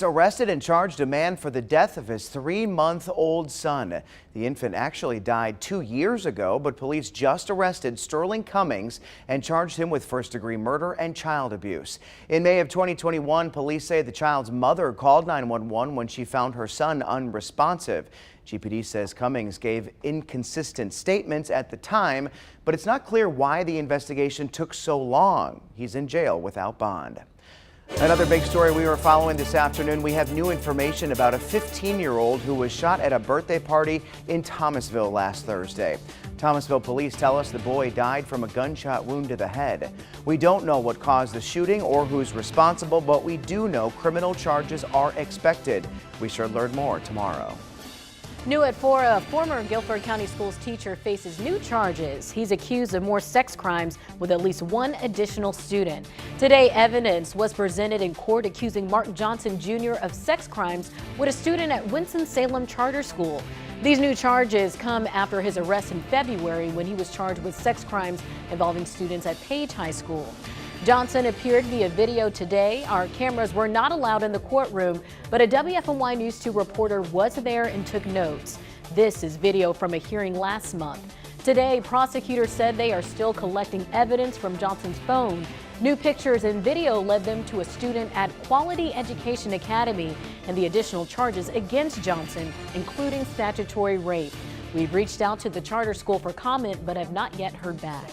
Arrested and charged a man for the death of his 3-month-old son. The infant actually died 2 years ago, but police just arrested Sterling Cummings and charged him with first-degree murder and child abuse. In May of 2021, police say the child's mother called 911 when she found her son unresponsive. GPD says Cummings gave inconsistent statements at the time, but it's not clear why the investigation took so long. He's in jail without bond. Another big story we were following this afternoon. We have new information about a 15-year-old who was shot at a birthday party in Thomasville last Thursday. Thomasville police tell us the boy died from a gunshot wound to the head. We don't know what caused the shooting or who's responsible, but we do know criminal charges are expected. We should learn more tomorrow. New at 4, a former Guilford County Schools teacher faces new charges. He's accused of more sex crimes with at least one additional student. Today, evidence was presented in court accusing Mark Johnson Jr. of sex crimes with a student at Winston-Salem Charter School. These new charges come after his arrest in February when he was charged with sex crimes involving students at Page High School. Johnson appeared via video today. Our cameras were not allowed in the courtroom, but a WFMY News 2 reporter was there and took notes. This is video from a hearing last month. Today, prosecutors said they are still collecting evidence from Johnson's phone. New pictures and video led them to a student at Quality Education Academy and the additional charges against Johnson, including statutory rape. We've reached out to the charter school for comment, but have not yet heard back.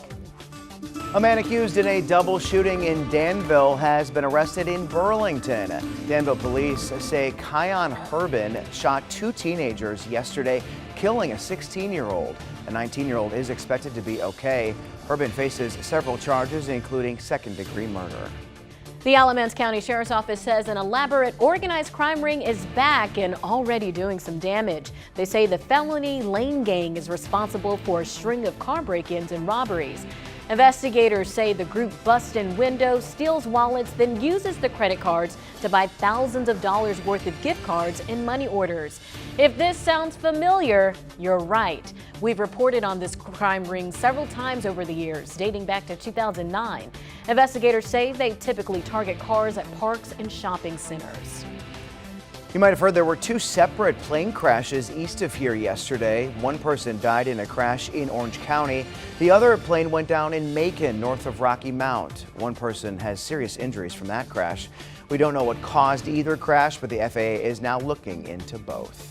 A man accused in a double shooting in Danville has been arrested in Burlington. Danville police say Kion Herbin shot 2 teenagers yesterday, killing a 16-year-old. A 19-year-old is expected to be okay. Herbin faces several charges, including second-degree murder. The Alamance County Sheriff's Office says an elaborate organized crime ring is back and already doing some damage. They say the felony lane gang is responsible for a string of car break-ins and robberies. Investigators say the group busts in windows, steals wallets, then uses the credit cards to buy thousands of dollars worth of gift cards and money orders. If this sounds familiar, you're right. We've reported on this crime ring several times over the years, dating back to 2009. Investigators say they typically target cars at parks and shopping centers. You might have heard there were 2 separate plane crashes east of here yesterday. One person died in a crash in Orange County. The other plane went down in Macon, north of Rocky Mount. One person has serious injuries from that crash. We don't know what caused either crash, but the FAA is now looking into both.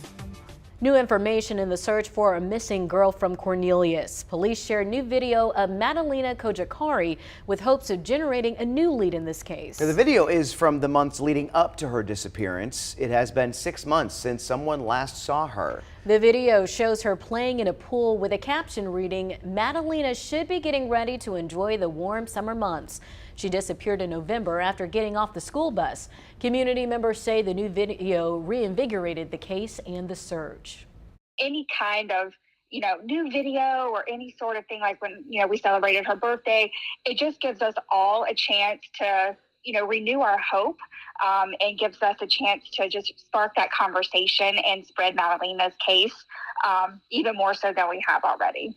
New information in the search for a missing girl from Cornelius. Police shared new video of Madalena Kojakari with hopes of generating a new lead in this case. The video is from the months leading up to her disappearance. It has been 6 months since someone last saw her. The video shows her playing in a pool with a caption reading, "Madalena should be getting ready to enjoy the warm summer months." She disappeared in November after getting off the school bus. Community members say the new video reinvigorated the case and the search. Any kind of, new video or any sort of thing like when, we celebrated her birthday, it just gives us all a chance to, renew our hope and gives us a chance to just spark that conversation and spread Madalena's case even more so than we have already.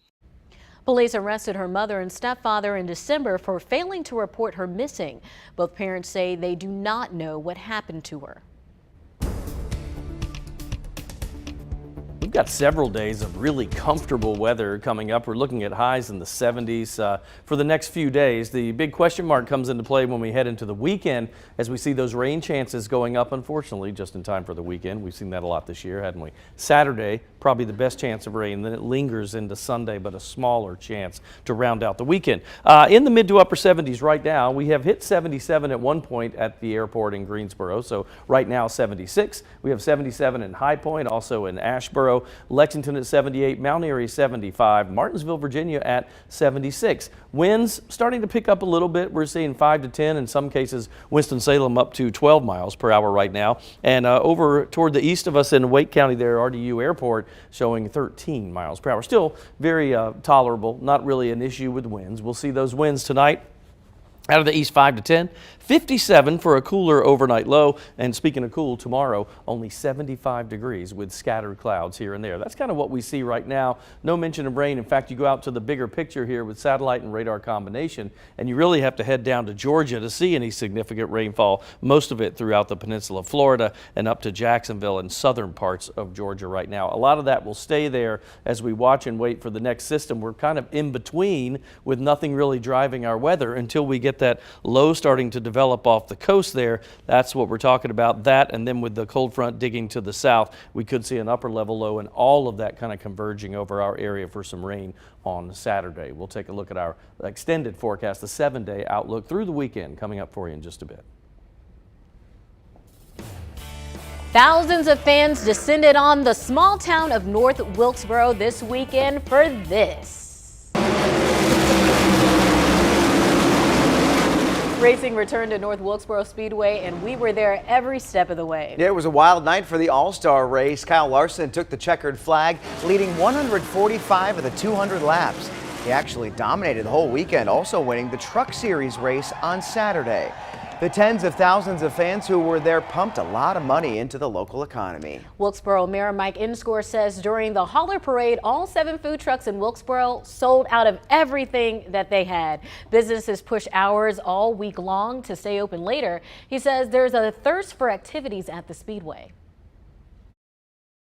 Police arrested her mother and stepfather in December for failing to report her missing. Both parents say they do not know what happened to her. We've got several days of really comfortable weather coming up. We're looking at highs in the 70s for the next few days. The big question mark comes into play when we head into the weekend as we see those rain chances going up, unfortunately, just in time for the weekend. We've seen that a lot this year, hadn't we? Saturday, probably the best chance of rain. Then it lingers into Sunday, but a smaller chance to round out the weekend. In the mid to upper 70s right now. We have hit 77 at one point at the airport in Greensboro. So right now 76. We have 77 in High Point, also in Asheboro. Lexington at 78, Mount Airy 75, Martinsville, Virginia at 76. Winds starting to pick up a little bit. We're seeing 5 to 10, in some cases Winston-Salem up to 12 miles per hour right now. And over toward the east of us in Wake County there, RDU Airport showing 13 miles per hour. Still very tolerable, not really an issue with winds. We'll see those winds tonight Out of the east, 5 to 10, 57 for a cooler overnight low. And speaking of cool, tomorrow, only 75 degrees with scattered clouds here and there. That's kind of what we see right now. No mention of rain. In fact, you go out to the bigger picture here with satellite and radar combination, and you really have to head down to Georgia to see any significant rainfall. Most of it throughout the peninsula of Florida and up to Jacksonville and southern parts of Georgia right now. A lot of that will stay there as we watch and wait for the next system. We're kind of in between with nothing really driving our weather until we get that low starting to develop off the coast there. That's what we're talking about. That, and then with the cold front digging to the south, we could see an upper level low, and all of that kind of converging over our area for some rain on Saturday. We'll take a look at our extended forecast, the 7-day outlook through the weekend, coming up for you in just a bit. Thousands of fans descended on the small town of North Wilkesboro this weekend for this. Racing returned to North Wilkesboro Speedway, and we were there every step of the way. Yeah, it was a wild night for the All-Star race. Kyle Larson took the checkered flag, leading 145 of the 200 laps. He actually dominated the whole weekend, also winning the Truck Series race on Saturday. The tens of thousands of fans who were there pumped a lot of money into the local economy. Wilkesboro Mayor Mike Inscore says during the Holler Parade, all 7 food trucks in Wilkesboro sold out of everything that they had. Businesses push hours all week long to stay open later. He says there's a thirst for activities at the Speedway.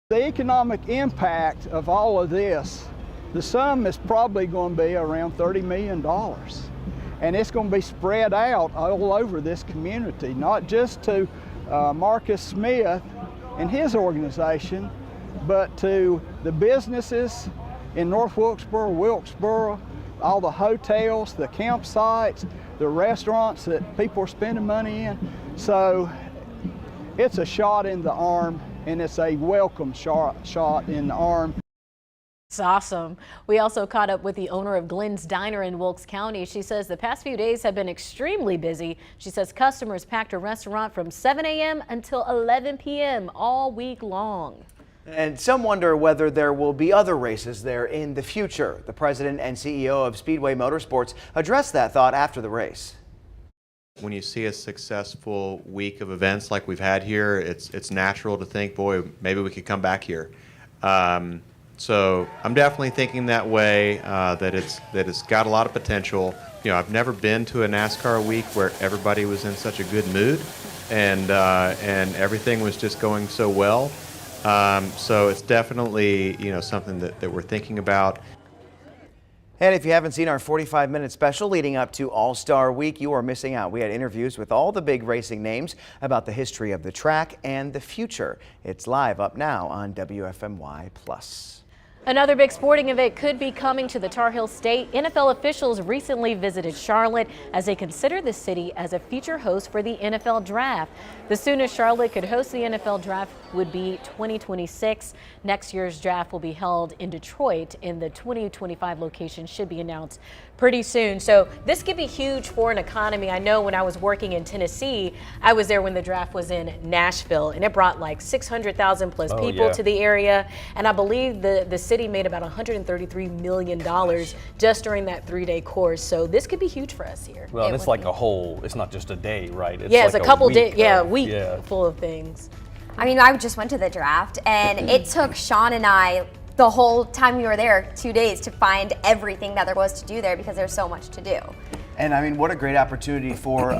The economic impact of all of this, the sum is probably going to be around $30 million. And it's going to be spread out all over this community, not just to Marcus Smith and his organization, but to the businesses in North Wilkesboro, all the hotels, the campsites, the restaurants that people are spending money in. So it's a shot in the arm, and it's a welcome shot in the arm. It's awesome. We also caught up with the owner of Glenn's Diner in Wilkes County. She says the past few days have been extremely busy. She says customers packed her restaurant from 7 a.m. until 11 p.m. all week long. And some wonder whether there will be other races there in the future. The president and CEO of Speedway Motorsports addressed that thought after the race. When you see a successful week of events like we've had here, it's natural to think, boy, maybe we could come back here. So I'm definitely thinking that way, that it's got a lot of potential. You know, I've never been to a NASCAR week where everybody was in such a good mood and everything was just going so well. So it's definitely, you know, something that we're thinking about. And if you haven't seen our 45-minute special leading up to All-Star Week, you are missing out. We had interviews with all the big racing names about the history of the track and the future. It's live up now on WFMY+. Another big sporting event could be coming to the Tar Heel State. NFL officials recently visited Charlotte as they consider the city as a future host for the NFL Draft. The soonest Charlotte could host the NFL Draft would be 2026. Next year's draft will be held in Detroit, and the 2025 location should be announced pretty soon. So this could be huge for an economy. I know when I was working in Tennessee, I was there when the draft was in Nashville, and it brought like 600,000 plus people to the area. And I believe the city made about $133 million just during that 3-day course. So this could be huge for us here. Well, and it's like a whole, it's not just a day, right? It's yeah, like it's a couple days, a week full of things. I mean, I just went to the draft, and it took Sean and I the whole time we were there, 2 days, to find everything that there was to do there because there's so much to do. And I mean, what a great opportunity for,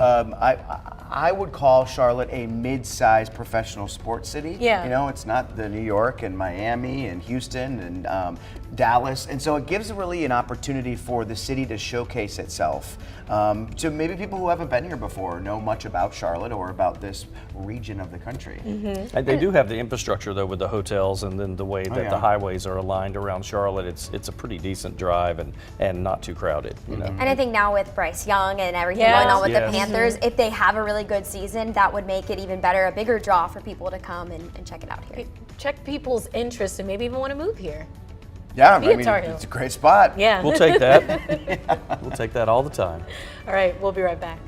I would call Charlotte a mid-sized professional sports city. Yeah. You know, it's not the New York and Miami and Houston and Dallas. And so it gives really an opportunity for the city to showcase itself to maybe people who haven't been here before, know much about Charlotte or about this region of the country. And they do have the infrastructure, though, with the hotels and then the way that the highways are aligned around Charlotte. It's a pretty decent drive and not too crowded, you know. And I think now with Bryce Young and everything going on with the Panthers, if they have a really good season, that would make it even better, a bigger draw for people to come and check it out here. Check people's interest and maybe even want to move here. Yeah, I mean, Tar Heel. it's a great spot. Yeah. We'll take that. We'll take that all the time. All right, we'll be right back.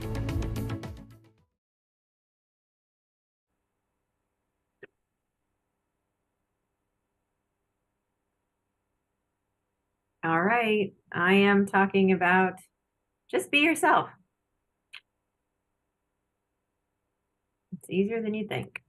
All right, I am talking about just be yourself. It's easier than you think.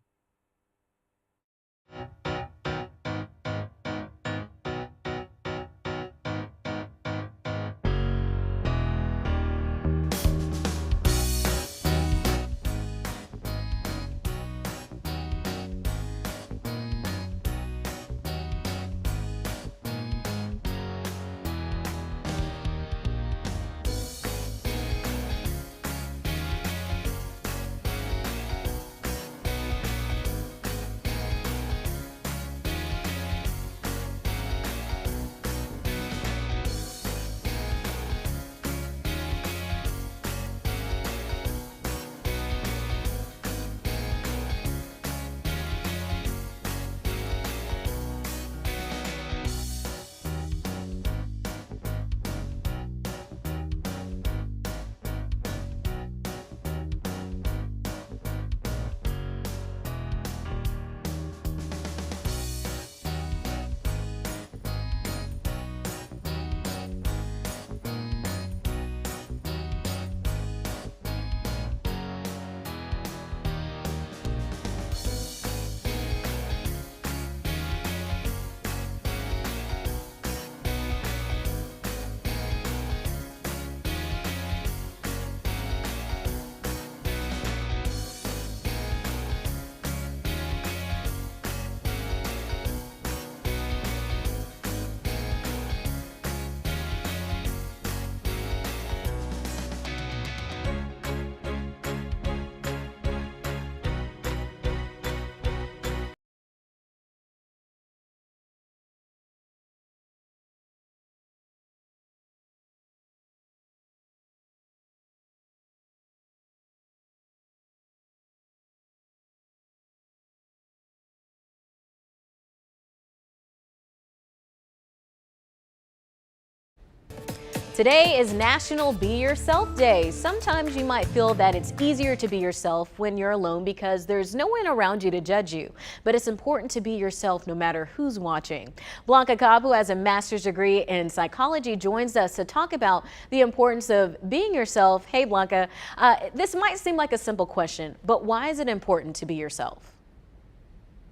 Today is National Be Yourself Day. Sometimes you might feel that it's easier to be yourself when you're alone because there's no one around you to judge you. But it's important to be yourself no matter who's watching. Blanca Cobb, who has a master's degree in psychology, joins us to talk about the importance of being yourself. Hey, Blanca, this might seem like a simple question, but why is it important to be yourself?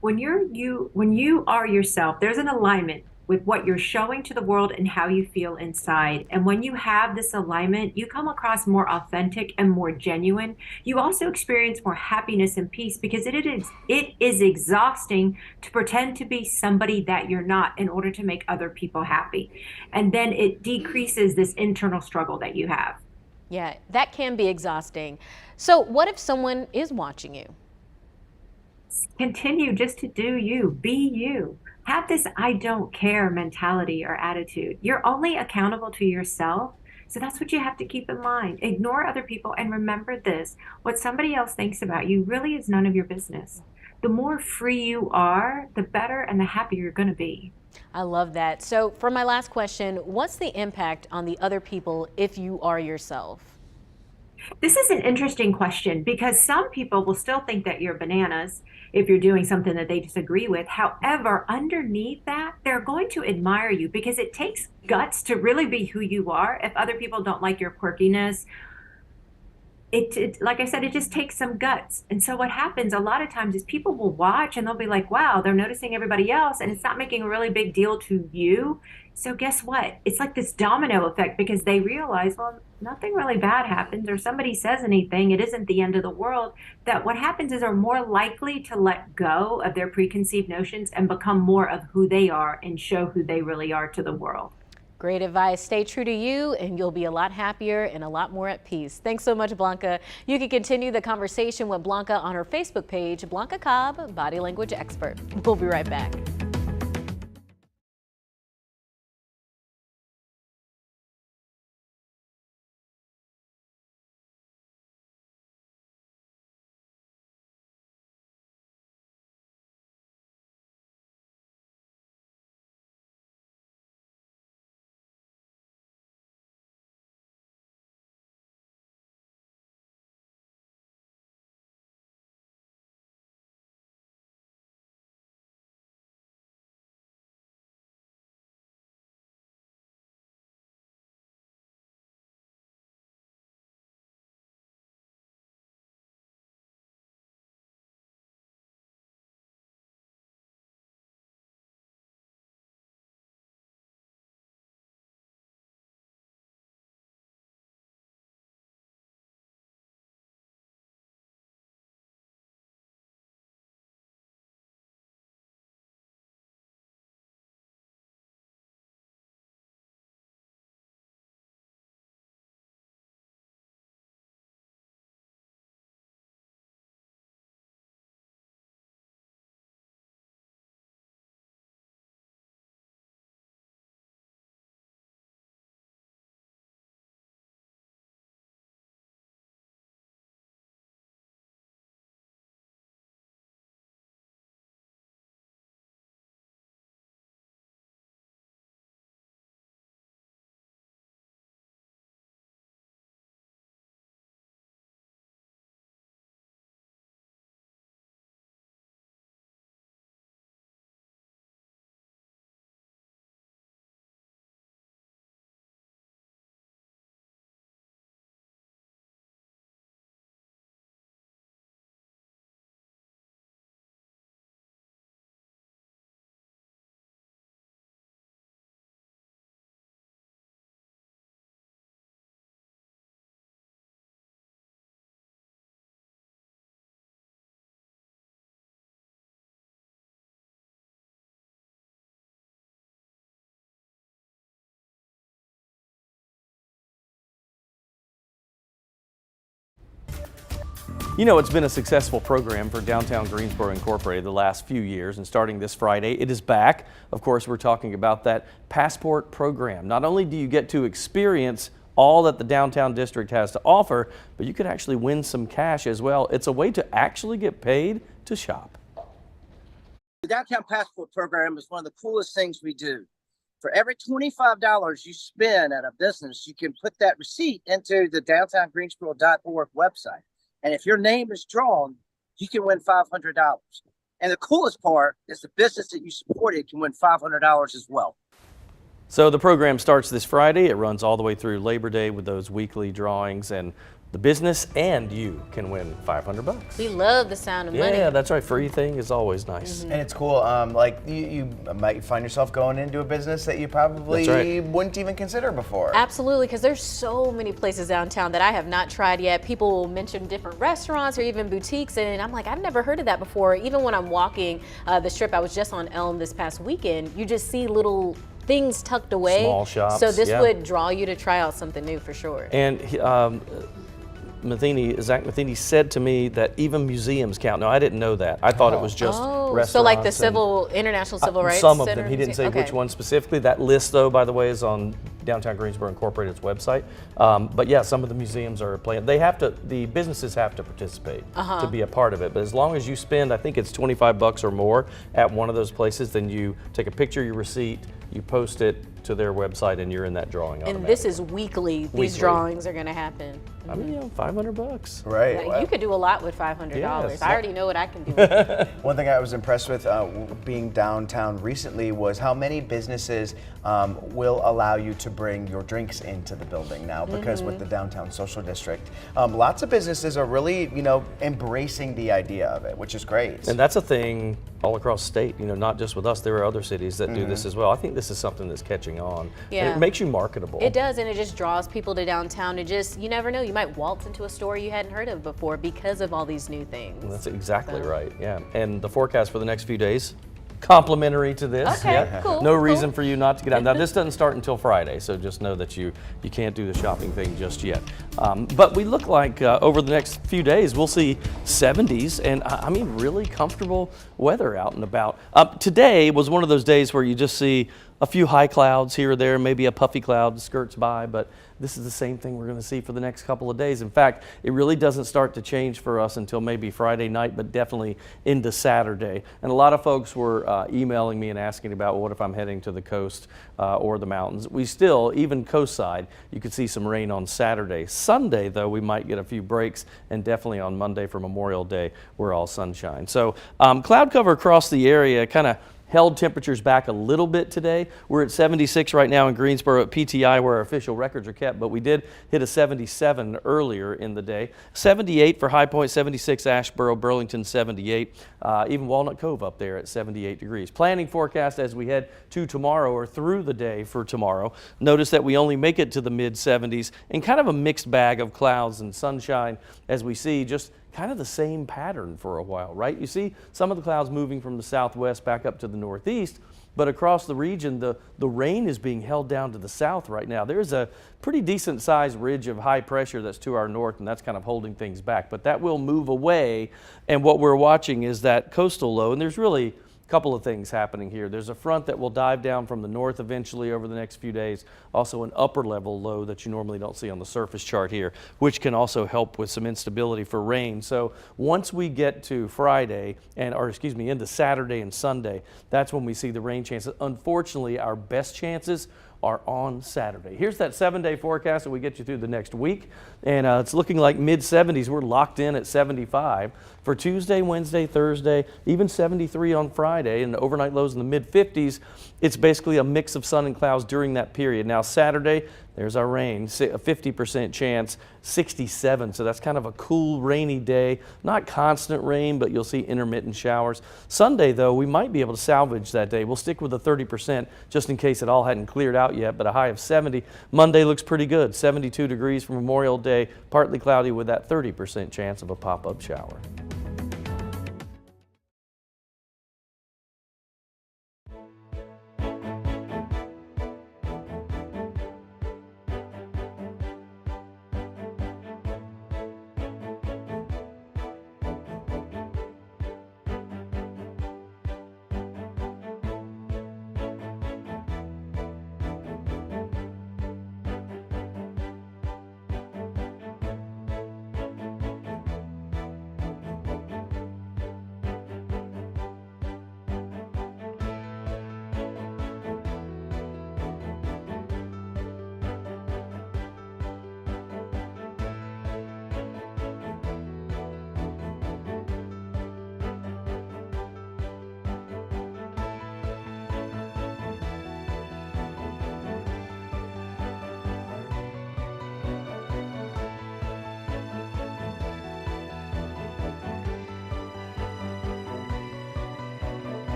When you are yourself, there's an alignment with what you're showing to the world and how you feel inside. And when you have this alignment, you come across more authentic and more genuine. You also experience more happiness and peace because it is exhausting to pretend to be somebody that you're not in order to make other people happy. And then it decreases this internal struggle that you have. Yeah, that can be exhausting. So what if someone is watching you? Continue just to do you, be you. Have this I don't care mentality or attitude. You're only accountable to yourself. So that's what you have to keep in mind. Ignore other people and remember this. What somebody else thinks about you really is none of your business. The more free you are, the better and the happier you're going to be. I love that. So for my last question, what's the impact on the other people if you are yourself? This is an interesting question because some people will still think that you're bananas if you're doing something that they disagree with. However, underneath that, they're going to admire you because it takes guts to really be who you are. If other people don't like your quirkiness, like I said, it just takes some guts. And so what happens a lot of times is people will watch and they'll be like, wow, they're noticing everybody else and it's not making a really big deal to you. So guess what? It's like this domino effect because they realize, well, nothing really bad happens or somebody says anything, it isn't the end of the world. That what happens is they're more likely to let go of their preconceived notions and become more of who they are and show who they really are to the world. Great advice. Stay true to you and you'll be a lot happier and a lot more at peace. Thanks so much, Blanca. You can continue the conversation with Blanca on her Facebook page, Blanca Cobb, body language expert. We'll be right back. You know, it's been a successful program for Downtown Greensboro Incorporated the last few years, and starting this Friday, it is back. Of course, we're talking about that Passport program. Not only do you get to experience all that the downtown district has to offer, but you could actually win some cash as well. It's a way to actually get paid to shop. The Downtown Passport program is one of the coolest things we do. For every $25 you spend at a business, you can put that receipt into the downtowngreensboro.org website. And if your name is drawn, you can win $500. And the coolest part is the business that you supported can win $500 as well. So the program starts this Friday. It runs all the way through Labor Day with those weekly drawings, and the business and you can win $500. We love the sound of money. Yeah, that's right. Free thing is always nice. And it's cool. Like you might find yourself going into a business that you probably wouldn't even consider before. Absolutely, because there's so many places downtown that I have not tried yet. People will mention different restaurants or even boutiques, and I'm like, I've never heard of that before. Even when I'm walking the strip, I was just on Elm this past weekend, you just see little things tucked away. Small shops. So this would draw you to try out something new for sure. And Zach Matheny said to me that even museums count. Now, I didn't know that. I thought it was just restaurants. So like the International Civil Rights Some of Center them. He didn't say Museum? which one specifically. That list, though, by the way, is on Downtown Greensboro Incorporated's website. But yeah, some of the museums are playing. They have to, the businesses have to participate to be a part of it. But as long as you spend, I think it's $25 or more at one of those places, then you take a picture of your receipt, you post it to their website, and you're in that drawing And this is weekly. These drawings are going to happen. I mean, $500. Right. Yeah, you could do a lot with $500. Yes. I already know what I can do with it. One thing I was impressed with being downtown recently was how many businesses will allow you to bring your drinks into the building now, because with the downtown social district, lots of businesses are really, embracing the idea of it, which is great. And that's a thing all across state, not just with us. There are other cities that do this as well. I think this is something that's catching on. Yeah. And it makes you marketable. It does, and it just draws people to downtown. You never know, you might waltz into a store you hadn't heard of before because of all these new things. That's exactly right, yeah. And the forecast for the next few days, complimentary to this. Okay, yeah. cool. No reason for you not to get out. Now, this doesn't start until Friday, so just know that you can't do the shopping thing just yet. But we look like over the next few days, we'll see 70s, and I mean really comfortable weather out and about. Today was one of those days where you just see a few high clouds here or there, maybe a puffy cloud skirts by, but this is the same thing we're going to see for the next couple of days. In fact, it really doesn't start to change for us until maybe Friday night, but definitely into Saturday. And a lot of folks were emailing me and asking about, well, what if I'm heading to the coast or the mountains? We still, even coast side, you could see some rain on Saturday. Sunday, though, we might get a few breaks, and definitely on Monday for Memorial Day, we're all sunshine. So cloud cover across the area kind of held temperatures back a little bit today. We're at 76 right now in Greensboro at PTI, where our official records are kept, but we did hit a 77 earlier in the day. 78 for High Point, 76 Asheboro, Burlington 78, even Walnut Cove up there at 78 degrees. Planning forecast as we head to tomorrow or through the day for tomorrow. Notice that we only make it to the mid 70s and kind of a mixed bag of clouds and sunshine as we see just kind of the same pattern for a while, right? You see some of the clouds moving from the southwest back up to the northeast, but across the region, the rain is being held down to the south right now. There's a pretty decent sized ridge of high pressure that's to our north, and that's kind of holding things back, but that will move away. And what we're watching is that coastal low, and there's really a couple of things happening here. There's a front that will dive down from the north eventually over the next few days. Also an upper level low that you normally don't see on the surface chart here, which can also help with some instability for rain. So once we get to Friday, into Saturday and Sunday, that's when we see the rain chances. Unfortunately, our best chances are on Saturday. Here's that 7-day forecast that we get you through the next week. And it's looking like mid 70s. We're locked in at 75 for Tuesday, Wednesday, Thursday, even 73 on Friday, and the overnight lows in the mid 50s. It's basically a mix of sun and clouds during that period. Now Saturday, there's our rain, a 50% chance, 67. So that's kind of a cool, rainy day. Not constant rain, but you'll see intermittent showers. Sunday, though, we might be able to salvage that day. We'll stick with the 30% just in case it all hadn't cleared out yet, but a high of 70. Monday looks pretty good, 72 degrees for Memorial Day, partly cloudy with that 30% chance of a pop-up shower.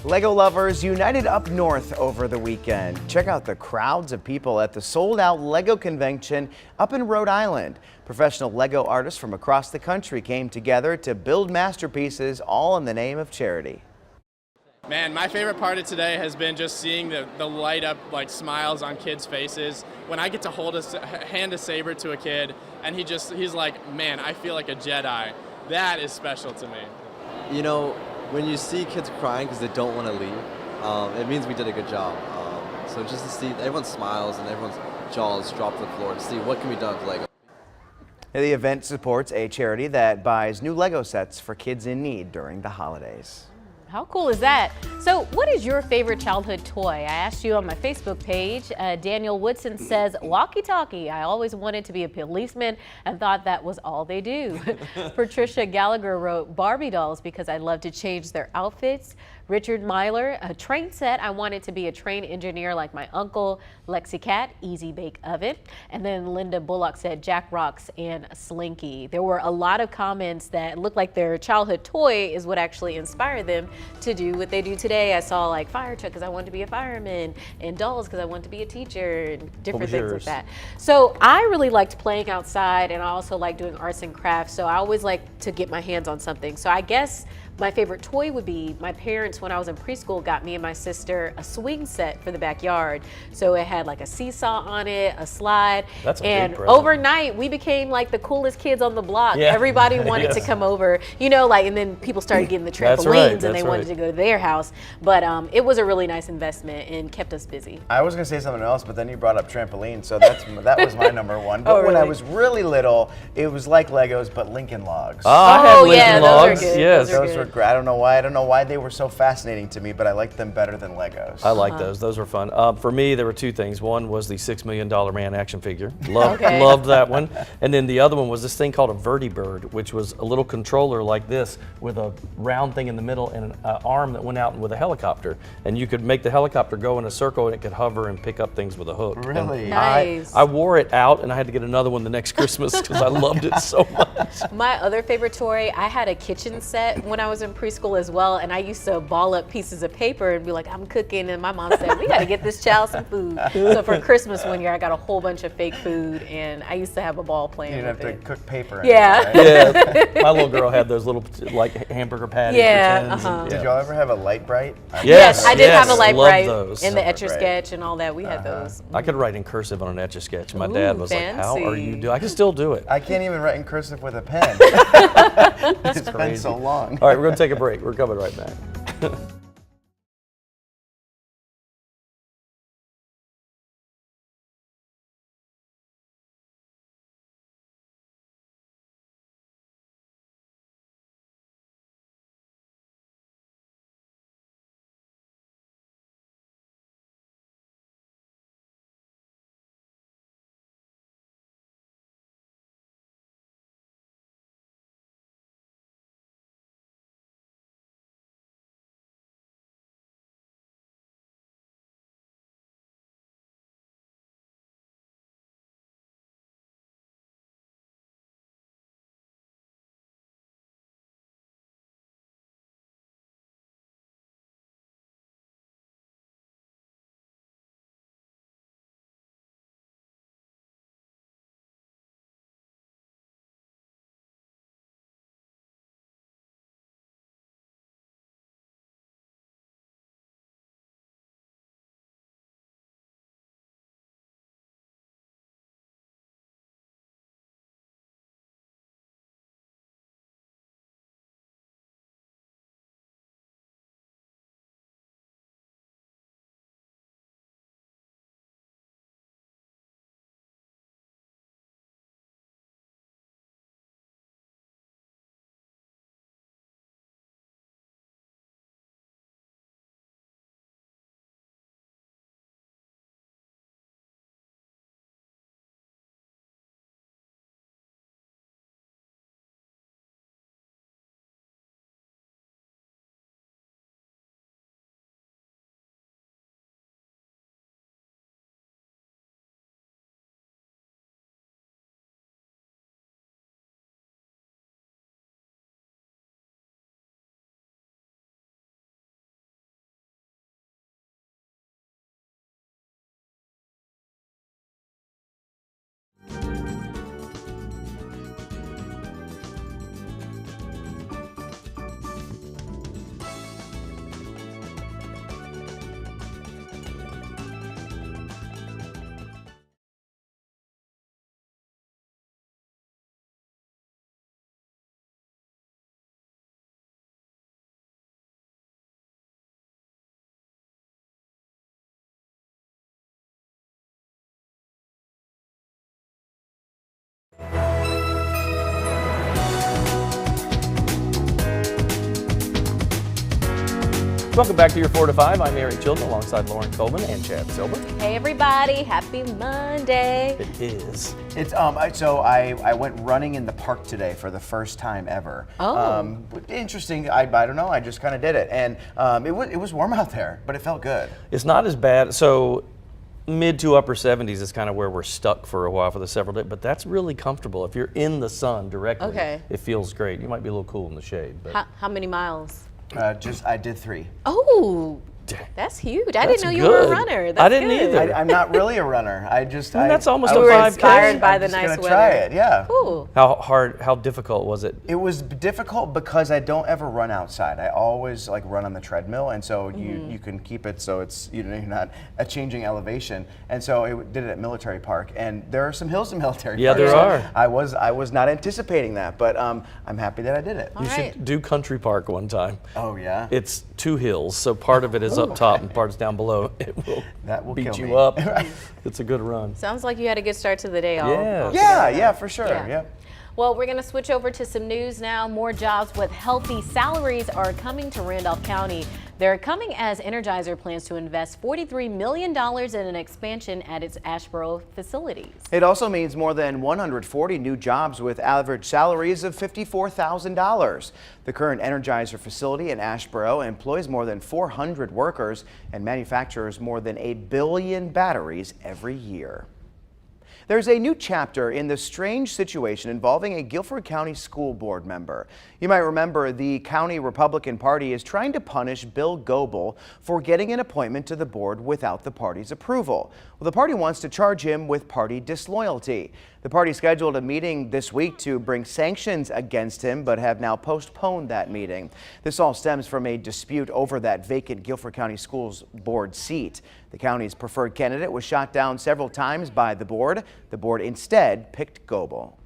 Lego lovers united up north over the weekend. Check out the crowds of people at the sold-out Lego convention up in Rhode Island. Professional Lego artists from across the country came together to build masterpieces, all in the name of charity. Man, my favorite part of today has been just seeing the light up like smiles on kids' faces. When I get to hand a saber to a kid and he's like, man, I feel like a Jedi. That is special to me. You know, when you see kids crying because they don't want to leave, it means we did a good job. So just to see everyone's smiles and everyone's jaws drop to the floor to see what can be done with Lego. The event supports a charity that buys new Lego sets for kids in need during the holidays. How cool is that? So what is your favorite childhood toy? I asked you on my Facebook page. Daniel Woodson says, walkie-talkie. I always wanted to be a policeman and thought that was all they do. Patricia Gallagher wrote, Barbie dolls because I love to change their outfits. Richard Myler, a train set. I wanted to be a train engineer like my uncle. Lexi Cat, easy bake oven. And then Linda Bullock said Jack Rocks and Slinky. There were a lot of comments that looked like their childhood toy is what actually inspired them to do what they do today. I saw like fire truck because I wanted to be a fireman, and dolls because I wanted to be a teacher, and different things like that. So I really liked playing outside, and I also like doing arts and crafts. So I always like to get my hands on something. So I guess my favorite toy would be my parents, when I was in preschool, got me and my sister a swing set for the backyard. So it had like a seesaw on it, a slide. That's a and big present. overnight we became like the coolest kids on the block. Yeah. Everybody wanted Yes. to come over, you know, like, and then people started getting the That's trampolines right, and they that's wanted right. to go to their house. But it was a really nice investment and kept us busy. I was going to say something else, but then you brought up trampoline, so that was my number one. But Oh, when I really? was really little, it was like Legos, but Lincoln Logs. I had Oh, Lincoln yeah, those are Logs. good. Yes. Those are Those were good. great. I don't know why they were so fascinating to me, but I liked them better than Legos. I like those. Those were fun. For me, there were two things. One was the $6 Million Man action figure. Okay. Loved that one. And then the other one was this thing called a Vertibird, which was a little controller like this with a round thing in the middle and an arm that went out with a helicopter. And you could make the helicopter go in a circle and it could hover and pick up things with a hook. Really? And Nice. I wore it out and I had to get another one the next Christmas because I loved it so much. My other favorite toy, I had a kitchen set when I was in preschool as well, and I used to ball up pieces of paper and be like, I'm cooking, and my mom said, we got to get this child some food. So for Christmas one year, I got a whole bunch of fake food, and I used to have a ball You playing didn't with have to it. cook paper. Yeah. anymore, right? Yeah, my little girl had those little like hamburger patties. Yeah, pretends, uh-huh. and- Did y'all ever have a light bright? Yes, I did have a yes, light loved bright those. and the Those were Etch a great. Sketch and all that. We had those. I could write in cursive on an Etch-a-Sketch. My Ooh, dad was like, how are you fancy. doing? I can still do it. I can't even write in cursive with a pen. It's been crazy. so long. All right, we're going to take a break. We're coming right back. Welcome back to your 4 to 5. I'm Eric Chilton alongside Lauren Coleman and Chad Silver. Hey everybody, happy Monday. It is. It's I went running in the park today for the first time ever. Oh. Interesting. I don't know. I just kind of did it, and it was warm out there, but it felt good. It's not as bad. So mid to upper 70s is kind of where we're stuck for a while for the several days, but that's really comfortable. If you're in the sun directly, Okay. It feels great. You might be a little cool in the shade. But How many miles? I did 3. Oh, that's huge. I didn't That's know you were a good. runner. That's I didn't good. either. I'm not really a runner. That's almost I a was 5K. Inspired by the I'm just nice gonna weather. try it. Yeah. Cool. How difficult was it? It was difficult because I don't ever run outside. I always run on the treadmill, and so you can keep it so it's you're not changing elevation. And so I did it at Military Park, and there are some hills in Military Yeah, Park. there so are. I was not anticipating that, but I'm happy that I did it. You right. should do Country Park one time. Oh yeah. It's 2 hills, so part of it is up top and part's down below. It will That will beat kill you me. up. It's a good run. Sounds like you had a good start to the day. Yeah, for sure. Yeah. Yeah. Well, we're going to switch over to some news now. More jobs with healthy salaries are coming to Randolph County. They're coming as Energizer plans to invest $43 million in an expansion at its Asheboro facilities. It also means more than 140 new jobs with average salaries of $54,000. The current Energizer facility in Asheboro employs more than 400 workers and manufactures more than 1 billion batteries every year. There's a new chapter in the strange situation involving a Guilford County School Board member. You might remember the county Republican Party is trying to punish Bill Goebel for getting an appointment to the board without the party's approval. Well, the party wants to charge him with party disloyalty. The party scheduled a meeting this week to bring sanctions against him, but have now postponed that meeting. This all stems from a dispute over that vacant Guilford County Schools Board seat. The county's preferred candidate was shot down several times by the board. The board instead picked Goebel.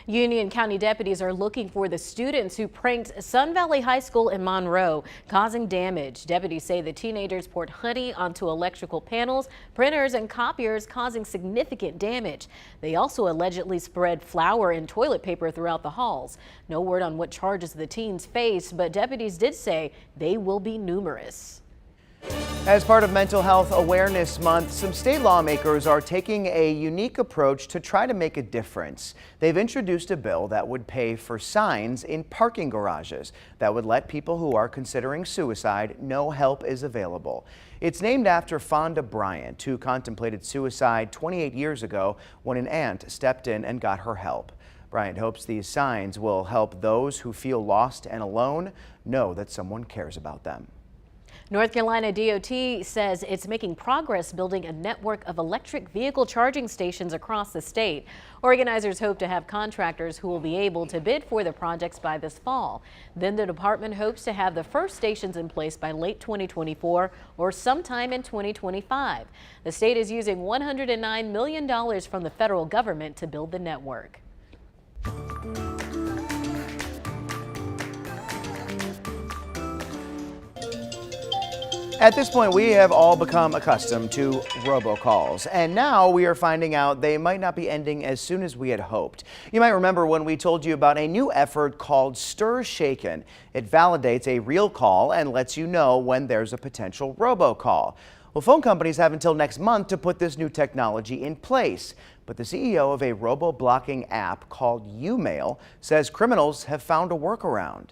Union County deputies are looking for the students who pranked Sun Valley High School in Monroe, causing damage. Deputies say the teenagers poured honey onto electrical panels, printers, and copiers, causing significant damage. They also allegedly spread flour and toilet paper throughout the halls. No word on what charges the teens face, but deputies did say they will be numerous. As part of Mental Health Awareness Month, some state lawmakers are taking a unique approach to try to make a difference. They've introduced a bill that would pay for signs in parking garages that would let people who are considering suicide know help is available. It's named after Fonda Bryant, who contemplated suicide 28 years ago when an aunt stepped in and got her help. Bryant hopes these signs will help those who feel lost and alone know that someone cares about them. North Carolina DOT says it's making progress building a network of electric vehicle charging stations across the state. Organizers hope to have contractors who will be able to bid for the projects by this fall. Then the department hopes to have the first stations in place by late 2024 or sometime in 2025. The state is using $109 million from the federal government to build the network. At this point, we have all become accustomed to robocalls, and now we are finding out they might not be ending as soon as we had hoped. You might remember when we told you about a new effort called Stir Shaken. It validates a real call and lets you know when there's a potential robocall. Well, phone companies have until next month to put this new technology in place. But the CEO of a robo-blocking app called YouMail says criminals have found a workaround.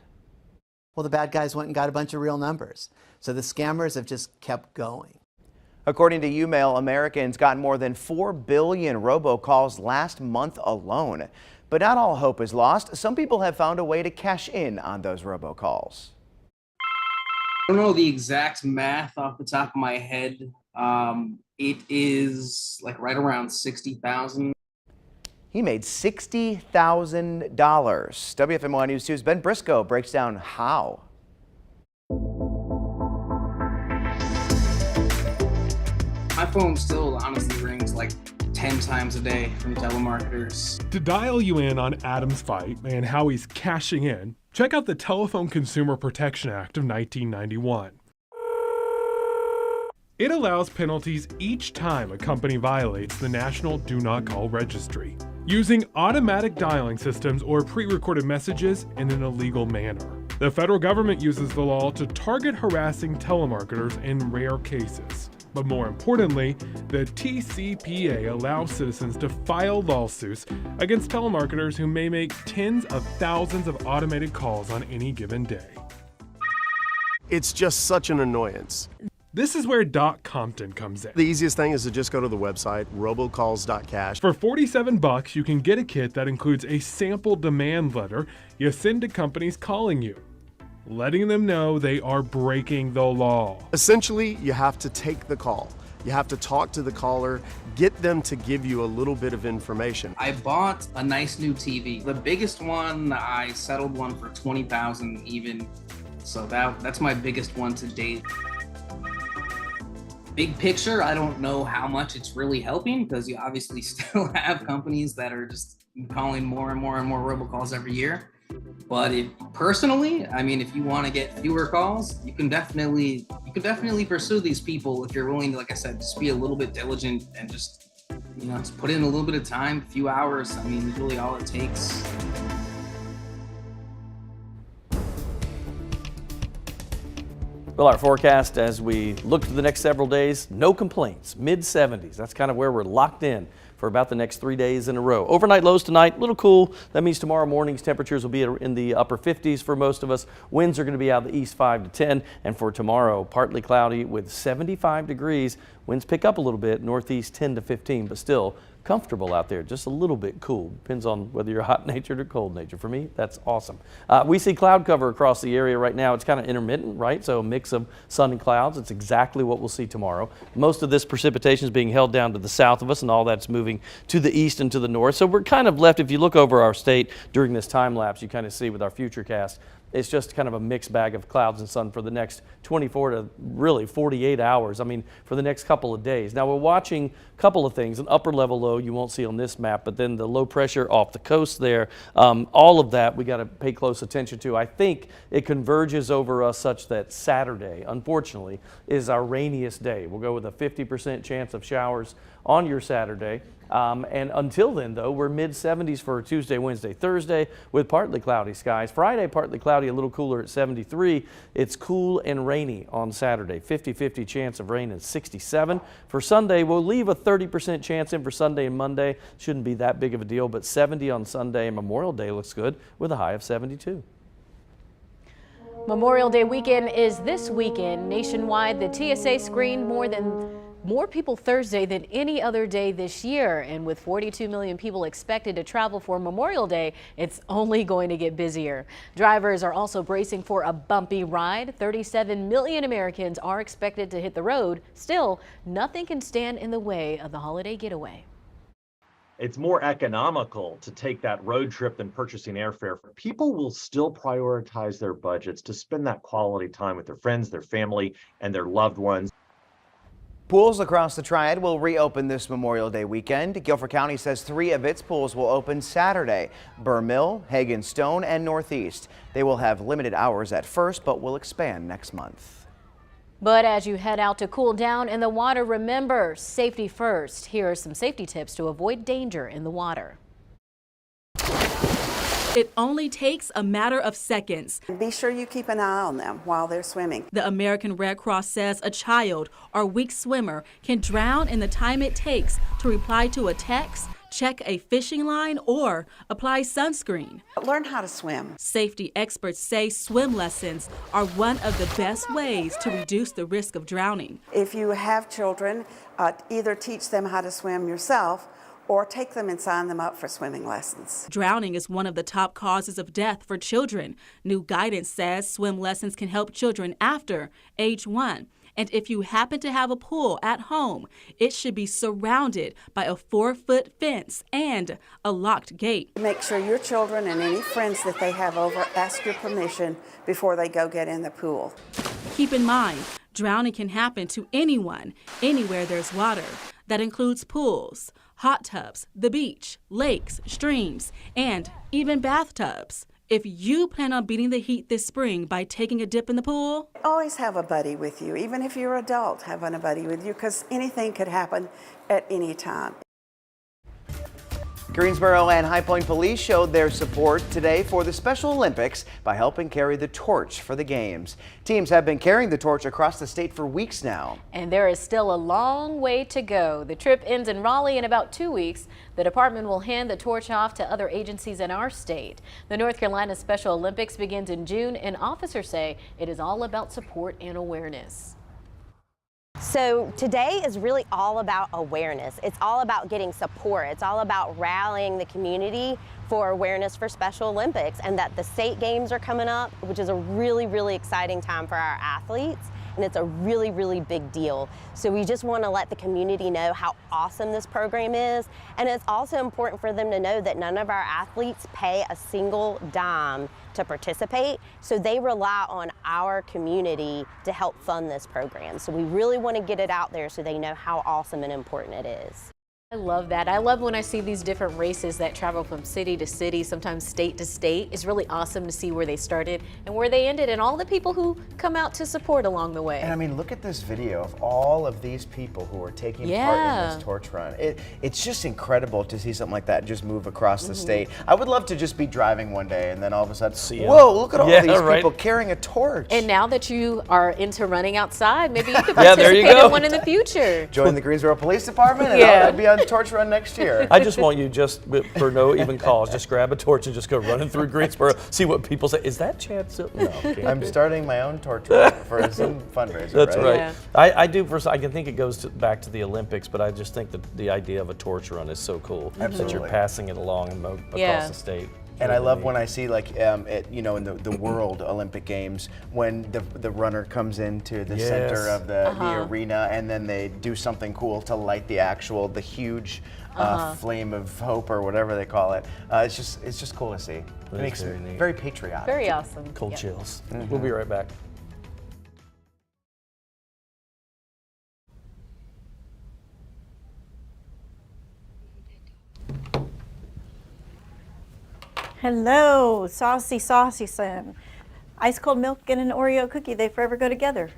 Well, the bad guys went and got a bunch of real numbers. So the scammers have just kept going. According to YouMail, Americans got more than 4 billion robocalls last month alone. But not all hope is lost. Some people have found a way to cash in on those robocalls. I don't know the exact math off the top of my head. It is like right around 60,000. He made $60,000. WFMY News 2's Ben Briscoe breaks down how. My phone still honestly rings like 10 times a day from telemarketers. To dial you in on Adam's fight and how he's cashing in, check out the Telephone Consumer Protection Act of 1991. It allows penalties each time a company violates the National Do Not Call Registry, using automatic dialing systems or pre-recorded messages in an illegal manner. The federal government uses the law to target harassing telemarketers in rare cases. But more importantly, the TCPA allows citizens to file lawsuits against telemarketers who may make tens of thousands of automated calls on any given day. It's just such an annoyance. This is where Doc Compton comes in. The easiest thing is to just go to the website, robocalls.cash. For $47, you can get a kit that includes a sample demand letter you send to companies calling you, letting them know they are breaking the law. Essentially, you have to take the call. You have to talk to the caller, get them to give you a little bit of information. I bought a nice new TV. The biggest one, I settled one for $20,000 even. So that's my biggest one to date. Big picture, I don't know how much it's really helping because you obviously still have companies that are just calling more and more and more robocalls every year. But personally, I mean, if you want to get fewer calls, you can definitely pursue these people if you're willing to, like I said, just be a little bit diligent and just put in a little bit of time, a few hours. I mean, really all it takes. Well, our forecast as we look to the next several days, no complaints, mid-70s. That's kind of where we're locked in for about the next 3 days in a row. Overnight lows tonight, a little cool. That means tomorrow morning's temperatures will be in the upper 50s for most of us. Winds are going to be out of the east 5 to 10. And for tomorrow, partly cloudy with 75 degrees. Winds pick up a little bit, northeast 10 to 15, but still comfortable out there, just a little bit cool. Depends on whether you're hot-natured or cold-natured. For me, that's awesome. We see cloud cover across the area right now. It's kind of intermittent, right? So a mix of sun and clouds. It's exactly what we'll see tomorrow. Most of this precipitation is being held down to the south of us, and all that's moving to the east and to the north. So we're kind of left, if you look over our state during this time lapse, you kind of see with our future cast, it's just kind of a mixed bag of clouds and sun for the next 24 to really 48 hours. I mean, for the next couple of days. Now we're watching a couple of things. An upper level low you won't see on this map, but then the low pressure off the coast there. All of that we got to pay close attention to. I think it converges over us such that Saturday, unfortunately, is our rainiest day. We'll go with a 50% chance of showers on your Saturday. And until then, though, we're mid-70s for Tuesday, Wednesday, Thursday with partly cloudy skies. Friday, partly cloudy, a little cooler at 73. It's cool and rainy on Saturday. 50-50 chance of rain and 67. For Sunday, we'll leave a 30% chance in for Sunday and Monday. Shouldn't be that big of a deal, but 70 on Sunday and Memorial Day looks good with a high of 72. Memorial Day weekend is this weekend. Nationwide, the TSA screened more people Thursday than any other day this year. And with 42 million people expected to travel for Memorial Day, it's only going to get busier. Drivers are also bracing for a bumpy ride. 37 million Americans are expected to hit the road. Still, nothing can stand in the way of the holiday getaway. It's more economical to take that road trip than purchasing airfare. People will still prioritize their budgets to spend that quality time with their friends, their family, and their loved ones. Pools across the Triad will reopen this Memorial Day weekend. Guilford County says 3 of its pools will open Saturday: Burr Mill, Hagen Stone, and Northeast. They will have limited hours at first, but will expand next month. But as you head out to cool down in the water, remember, safety first. Here are some safety tips to avoid danger in the water. It only takes a matter of seconds. Be sure you keep an eye on them while they're swimming. The American Red Cross says a child or weak swimmer can drown in the time it takes to reply to a text, check a fishing line, or apply sunscreen. Learn how to swim. Safety experts say swim lessons are one of the best ways to reduce the risk of drowning. If you have children, either teach them how to swim yourself or take them and sign them up for swimming lessons. Drowning is one of the top causes of death for children. New guidance says swim lessons can help children after age 1. And if you happen to have a pool at home, it should be surrounded by a 4-foot fence and a locked gate. Make sure your children and any friends that they have over ask your permission before they go get in the pool. Keep in mind, drowning can happen to anyone, anywhere there's water. That includes pools, hot tubs, the beach, lakes, streams, and even bathtubs. If you plan on beating the heat this spring by taking a dip in the pool, always have a buddy with you. Even if you're an adult, having a buddy with you, because anything could happen at any time. Greensboro and High Point Police showed their support today for the Special Olympics by helping carry the torch for the games. Teams have been carrying the torch across the state for weeks now. And there is still a long way to go. The trip ends in Raleigh in about 2 weeks. The department will hand the torch off to other agencies in our state. The North Carolina Special Olympics begins in June, and officers say it is all about support and awareness. So today is really all about awareness. It's all about getting support. It's all about rallying the community for awareness for Special Olympics, and that the state games are coming up, which is a really, really exciting time for our athletes. And it's a really, really big deal. So we just want to let the community know how awesome this program is. And it's also important for them to know that none of our athletes pay a single dime to participate. So they rely on our community to help fund this program. So we really want to get it out there so they know how awesome and important it is. I love that. I love when I see these different races that travel from city to city, sometimes state to state. It's really awesome to see where they started and where they ended and all the people who come out to support along the way. And I mean, look at this video of all of these people who are taking part in this torch run. It's just incredible to see something like that just move across the state. I would love to just be driving one day and then all of a sudden, whoa, look at all these people carrying a torch. And now that you are into running outside, maybe you could participate in one in the future. Join the Greensboro Police Department and I'll be on torch run next year. I just want you for no even cause, just grab a torch and just go running through Greensboro, see what people say. Is that Chad Silton? No. I'm starting my own torch run for some fundraiser. That's right. Yeah. I do. I can think it goes back to the Olympics, but I just think that the idea of a torch run is so cool. That you're passing it along across the state. And I love when I see, like, in the World Olympic Games, when the runner comes into the center of the arena, and then they do something cool to light the huge flame of hope or whatever they call it. It's just cool to see. It makes it very patriotic. Very awesome. Cold chills. We'll be right back. Hello, Saucy Son. Ice cold milk and an Oreo cookie, they forever go together.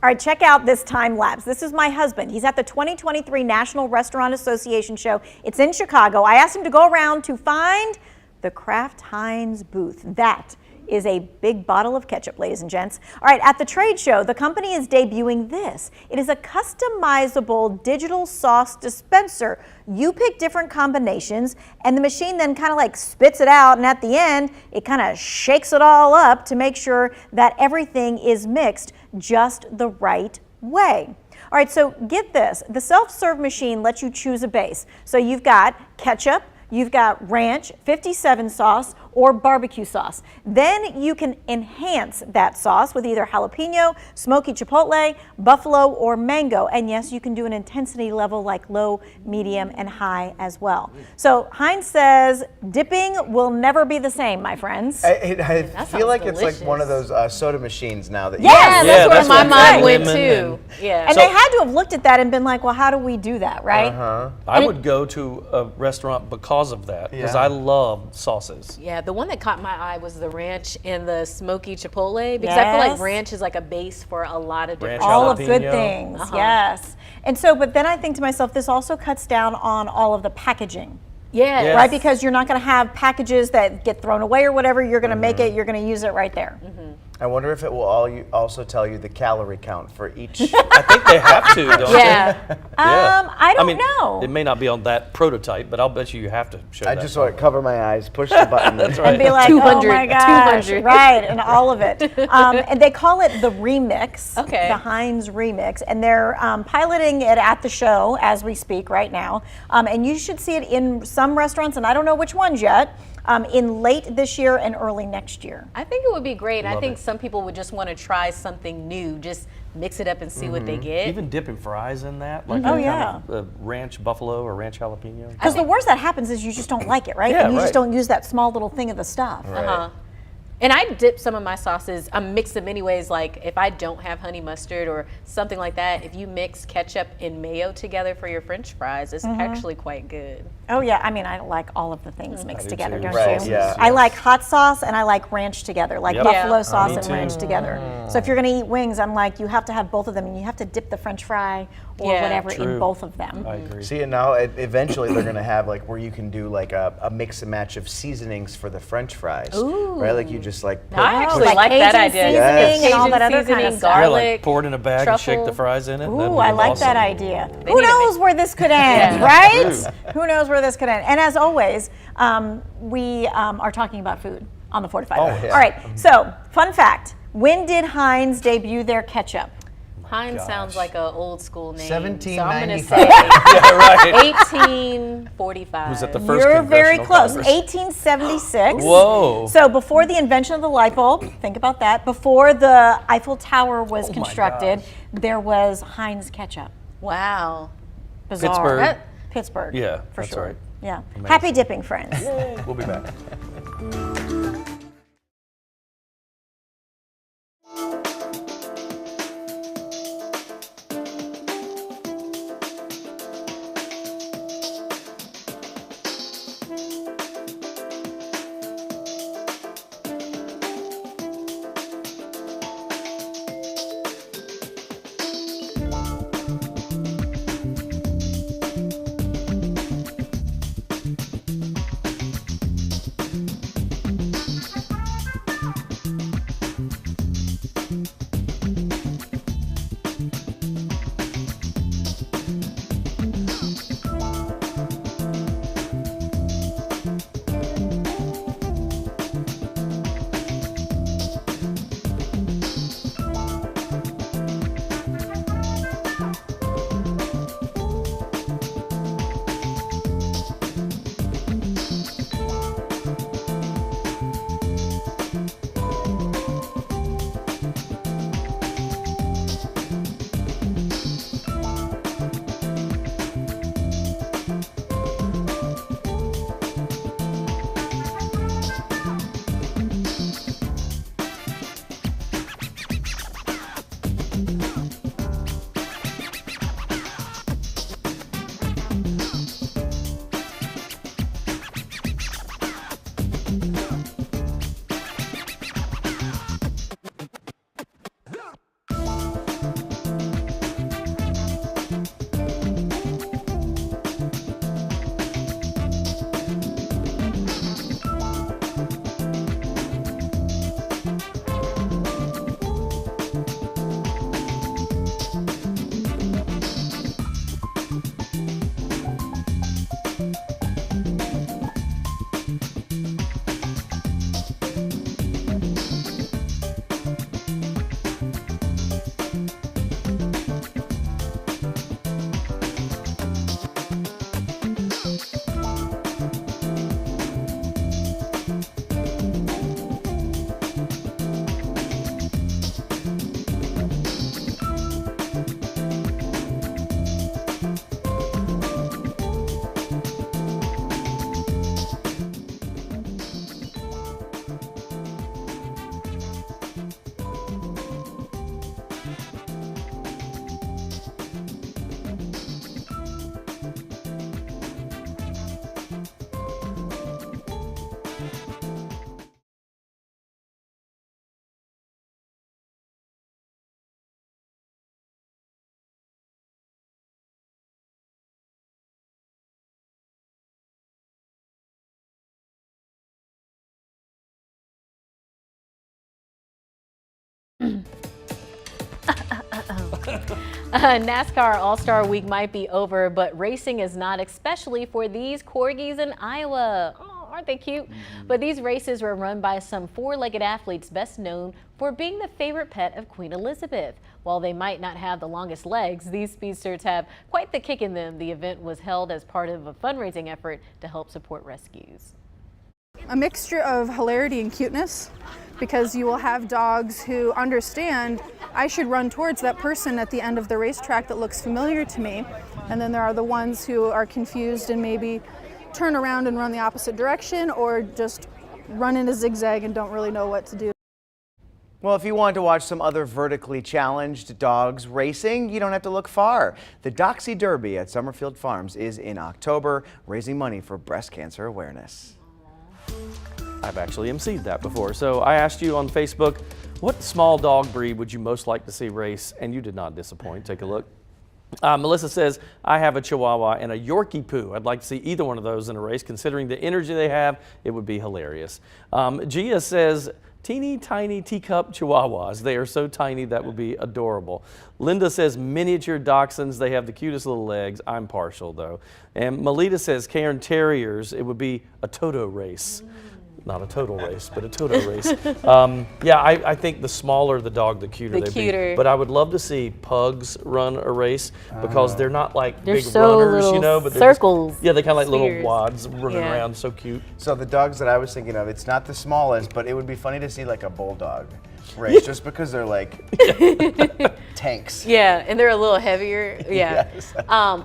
All right, check out this time lapse. This is my husband. He's at the 2023 National Restaurant Association show. It's in Chicago. I asked him to go around to find the Kraft Heinz booth. That is a big bottle of ketchup, ladies and gents. All right, at the trade show, the company is debuting this. It is a customizable digital sauce dispenser. You pick different combinations, and the machine then kind of like spits it out, and at the end, it kind of shakes it all up to make sure that everything is mixed just the right way. All right, so get this. The self-serve machine lets you choose a base. So you've got ketchup, you've got ranch, 57 sauce, or barbecue sauce. Then you can enhance that sauce with either jalapeno, smoky chipotle, buffalo, or mango. And yes, you can do an intensity level like low, medium, and high as well. So Heinz says dipping will never be the same, my friends. I feel like it's like one of those soda machines now that that's where my mind went lemon too. Yeah. And they had to have looked at that and been like, well, how do we do that, right? I would go to a restaurant because of that, because I love sauces. Yeah, the one that caught my eye was the ranch and the smoky chipotle, because I feel like Yes. ranch is like a base for a lot of different All of good things, yes. And so, but then I think to myself, this also cuts down on all of the packaging. Yes. Right, because you're not going to have packages that get thrown away or whatever. You're going to make it, you're going to use it right there. I wonder if it will also tell you the calorie count for each. I think they have to, don't they? I don't know. It may not be on that prototype, but I'll bet you have to show I that. just want to cover my eyes, push the button. That's right. And be like, 200, oh my gosh, 200. right, and all of it. And they call it the remix, Okay. the Heinz remix, and they're piloting it at the show as we speak right now. And you should see it in some restaurants, and I don't know which ones yet, in late this year and early next year. I think it would be great. I Love think it. some people would just want to try something new, just mix it up and see what they get. Even dipping fries in that, like Oh, a yeah. kind of ranch buffalo or ranch jalapeno. Because the worst that happens is you just don't like it, right? Yeah, and you just right. don't use that small little thing of the stuff. Uh-huh. And I dip some of my sauces, I mix them anyways, like if I don't have honey mustard or something like that, if you mix ketchup and mayo together for your french fries, it's actually quite good. Oh yeah, I mean I like all of the things mixed do together, too. don't Right, you? yeah. I like hot sauce and I like ranch together, like Yep. buffalo Yeah. sauce Me and too. ranch together. So if you're gonna eat wings, I'm like, you have to have both of them and you have to dip the french fry or Yeah. whatever in True. both of them. I agree. See, and now eventually they're going to have like where you can do like a mix and match of seasonings for the French fries. Ooh. Right? Like you just like put, I actually like like that Cajun idea. seasoning and all that other Cajun kind of seasoning, stuff. Yeah, garlic, like pour it in a bag and shake the truffle. fries in it. That'd Ooh, be I like awesome. that idea. They Who need to knows where this could end, Yeah. right? Who knows where this could end? And as always, we are talking about food on the 4 to 5. Oh, yeah. All right, so fun fact. When did Heinz debut their ketchup? Heinz sounds like an old school name. So I'm going to 1795. say Yeah, right. 1845. Was it the first You're very Congressional close. Congress? 1876. Whoa. So before the invention of the light bulb, think about that. Before the Eiffel Tower was Oh my constructed, gosh. there was Heinz ketchup. Wow. Bizarre. Pittsburgh. Pittsburgh. Yeah, for that's sure. right. Yeah. Amazing. Happy dipping, friends. We'll be back. NASCAR All-Star Week might be over, but racing is not, especially for these corgis in Iowa. Oh, aren't they cute? But these races were run by some four-legged athletes best known for being the favorite pet of Queen Elizabeth. While they might not have the longest legs, these speedsters have quite the kick in them. The event was held as part of a fundraising effort to help support rescues. A mixture of hilarity and cuteness, because you will have dogs who understand I should run towards that person at the end of the racetrack that looks familiar to me. And then there are the ones who are confused and maybe turn around and run the opposite direction, or just run in a zigzag and don't really know what to do. Well, if you want to watch some other vertically challenged dogs racing, you don't have to look far. The Doxy Derby at Summerfield Farms is in October, raising money for breast cancer awareness. I've actually emceed that before. So I asked you on Facebook, what small dog breed would you most like to see race? And you did not disappoint. Take a look. Melissa says, I have a Chihuahua and a Yorkie Poo. I'd like to see either one of those in a race. Considering the energy they have, it would be hilarious. Gia says, teeny tiny teacup Chihuahuas. They are so tiny that would be adorable. Linda says miniature dachshunds. They have the cutest little legs. I'm partial though. And Melita says Cairn Terriers. It would be a Toto race. Not a total race, but a Toto race. Yeah, I think the smaller the dog, the cuter they'd be. But I would love to see pugs run a race because they're not like big so runners, you know, but circles. Just, yeah, they kind of like little wads running around, so cute. So the dogs that I was thinking of, it's not the smallest, but it would be funny to see like a bulldog race just because they're like tanks. Yeah, and they're a little heavier. Yeah. Yes.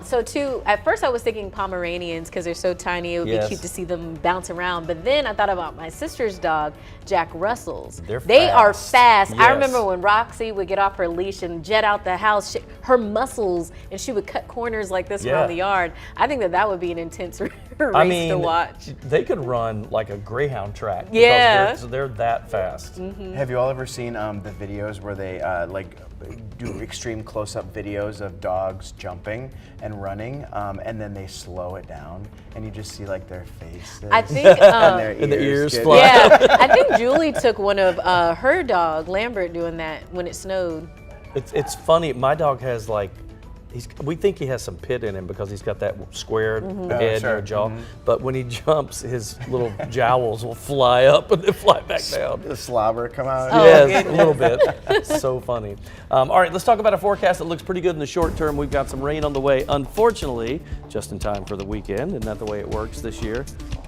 So too, at first I was thinking Pomeranians because they're so tiny. It would be cute to see them bounce around. But then I thought about my sister's dog, Jack Russell's. They are fast. Yes. I remember when Roxy would get off her leash and jet out the house, her muscles, and she would cut corners like this around the yard. I think that would be an intense race to watch. They could run like a greyhound track. Yeah. Because they're that fast. Have you all ever seen the videos where they like do extreme close-up videos of dogs jumping and running, and then they slow it down, and you just see like their faces I think, and their ears fly. Yeah, I think Julie took one of her dog, Lambert, doing that when it snowed. It's funny. My dog has like, we think he has some pit in him because he's got that squared head and jaw. But when he jumps, his little jowls will fly up and then fly back down. The slobber come out. Yes, a little bit. So funny. All right, let's talk about a forecast that looks pretty good in the short term. We've got some rain on the way, unfortunately, just in time for the weekend. Isn't that the way it works this year?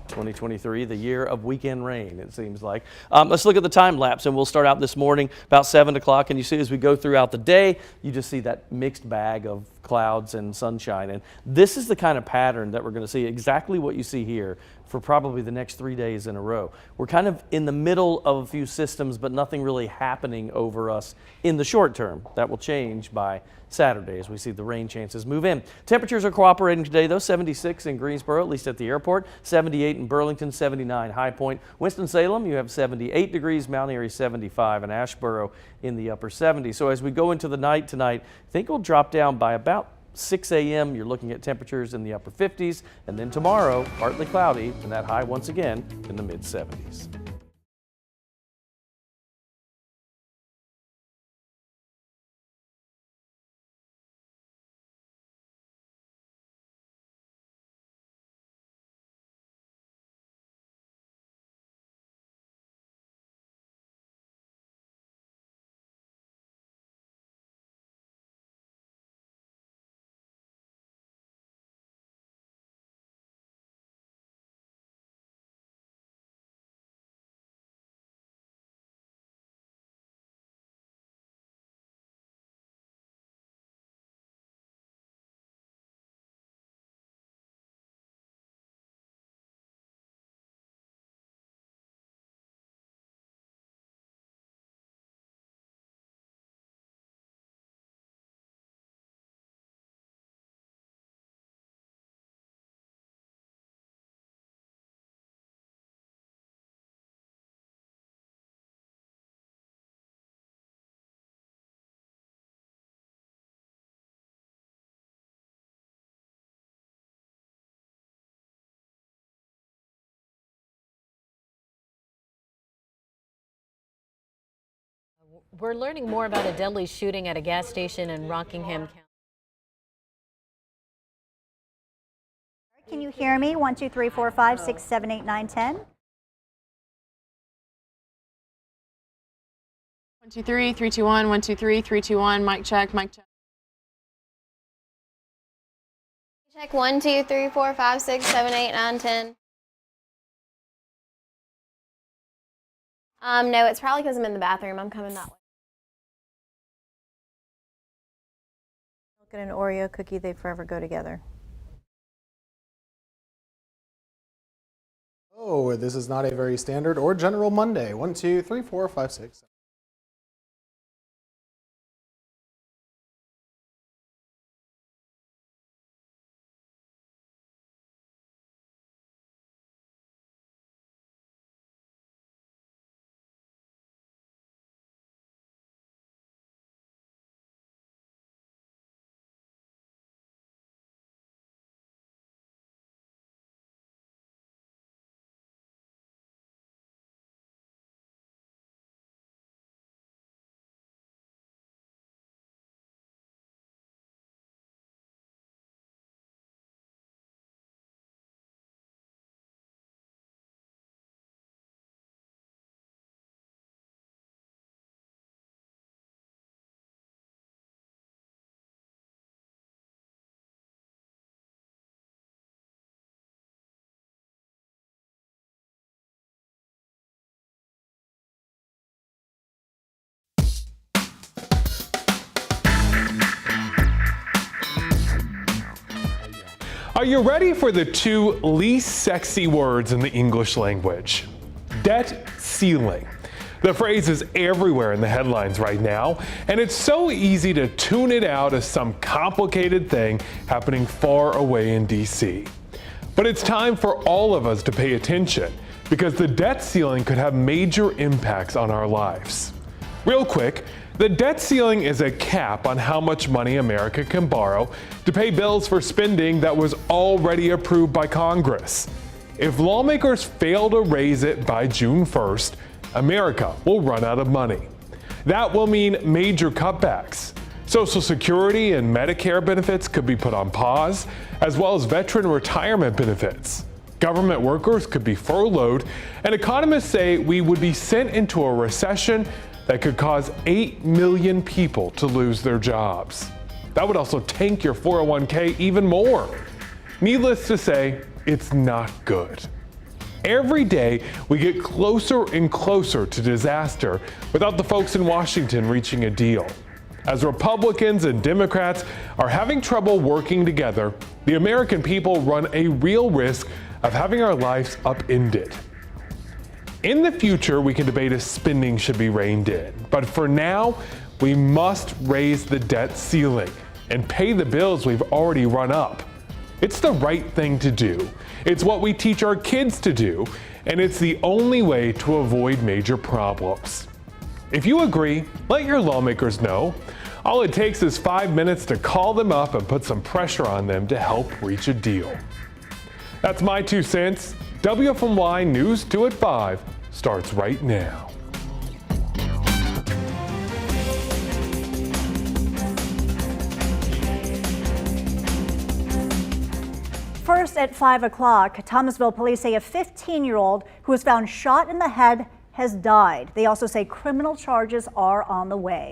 2023, the year of weekend rain, it seems like. Let's look at the time lapse, and we'll start out this morning about 7 o'clock. And you see as we go throughout the day, you just see that mixed bag of clouds and sunshine. And this is the kind of pattern that we're going to see, exactly what you see here for probably the next 3 days in a row. We're kind of in the middle of a few systems, but nothing really happening over us in the short term. That will change by Saturday as we see the rain chances move in. Temperatures are cooperating today though. 76 in Greensboro, at least at the airport. 78 in Burlington, 79 High Point. Winston-Salem, you have 78 degrees. Mount Airy 75, and Asheboro in the upper 70s. So as we go into the night tonight, I think we'll drop down by about 6 a.m. You're looking at temperatures in the upper 50s, and then tomorrow partly cloudy and that high once again in the mid 70s. We're learning more about a deadly shooting at a gas station in Rockingham County. Can you hear me? 1, 2, 3, 4, 5, 6, 7, 8, 9, 10. 1, 2, 3, 3, 2, 1, 1, 2, 3, 3, 2, 1, mic check, mic check. Check 1, 2, 3, 4, 5, 6, 7, 8, 9, 10. No, it's probably because I'm in the bathroom. I'm coming that way. Look at an Oreo cookie, they forever go together. Oh, this is not a very standard or general Monday. 1, 2, 3, 4, 5, 6. Are you ready for the 2 least sexy words in the English language? Debt ceiling. The phrase is everywhere in the headlines right now, and it's so easy to tune it out as some complicated thing happening far away in DC. But it's time for all of us to pay attention, because the debt ceiling could have major impacts on our lives. Real quick, the debt ceiling is a cap on how much money America can borrow to pay bills for spending that was already approved by Congress. If lawmakers fail to raise it by June 1st, America will run out of money. That will mean major cutbacks. Social Security and Medicare benefits could be put on pause, as well as veteran retirement benefits. Government workers could be furloughed, and economists say we would be sent into a recession that could cause 8 million people to lose their jobs. That would also tank your 401k even more. Needless to say, it's not good. Every day, we get closer and closer to disaster without the folks in Washington reaching a deal. As Republicans and Democrats are having trouble working together, the American people run a real risk of having our lives upended. In the future, we can debate if spending should be reined in, but for now, we must raise the debt ceiling and pay the bills we've already run up. It's the right thing to do. It's what we teach our kids to do, and it's the only way to avoid major problems. If you agree, let your lawmakers know. All it takes is 5 minutes to call them up and put some pressure on them to help reach a deal. That's my 2 cents. WFMY News 2 at 5 starts right now. First at 5 o'clock, Thomasville police say a 15-year-old who was found shot in the head has died. They also say criminal charges are on the way.